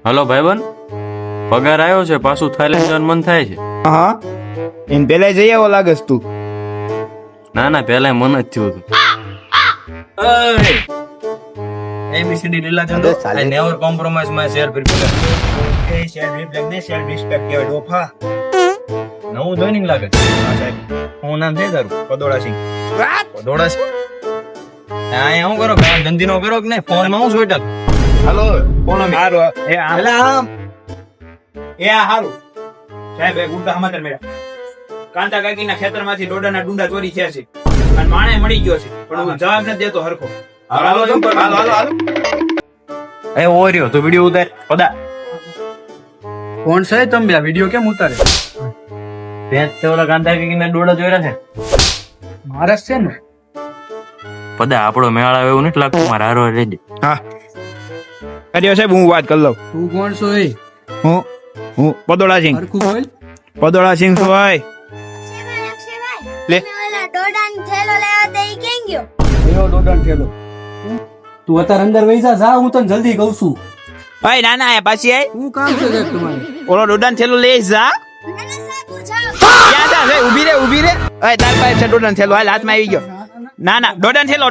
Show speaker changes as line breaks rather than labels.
Hello ભાઈબંધ, પગાર આવ્યો છે, પાછું થાઈલેન્ડ જવાનું મન થાય છે.
હા એને પેલા જઈ આવો લાગસ તું.
ના ના, પેલા મન જ થયું હતું.
ABCD લીલા ચંદો I never compromise my self respect. A self respect ને self respect કહેવાય ડોફા. નવું જોઈનિંગ લાગે છે. હા સાહેબ, હું નામ છે તારું પદોળાસિંહ. પદોળાસિંહ આ હું કરો કામ ધંધી નો કરો કે નહીં? ફોન માં હું સોઈટલ. હાલો ફોન મે હારો એ આલા આમ એ આ હારું સાહેબ એ ગુંડા સમાચાર મેળા કાંતા કાકીના ખેતરમાંથી ડોડાના ડુંડા ચોરી થયા છે અને માણે મળી ગયો છે પણ હું જવાબ નથી દેતો હરખો. હાલો હાલો હાલો એ ઓર્યો તો વિડિયો ઉતાર પદા.
કોણ છે તમે? આ વિડિયો કેમ ઉતારે?
પેન્ટ તે ઓલા કાંતા કાકીના ડોડા ચોર્યા છે.
મારા છે ને
પદા આપણો મેળ આવે એવું નથી લાગતું. મારા હારો રેડી.
હા કર્યો સાહેબ, હું વાત કરી લઉં.
તું કોણ છો? એ
હું પદોળાસિંહ.
હરખું બોલ.
પદોળાસિંહ છું ભાઈ. લે.
એનો ડોડાન થેલો. તું અત્યારે અંદર વઈ જા, હું તને જલ્દી કહું છું.
ઓય ના ના આ પાછી આય.
શું કામ છે સાહેબ તમારે?
ઓલો ડોડાન થેલો લઈ જા. ક્યાં જા ભાઈ? ઊભી રે ઊભી રે. ઓય તાર પાસે છે ડોડાન થેલો, હાલ હાથમાં આવી ગયો. ના ના ડોડાન થેલો.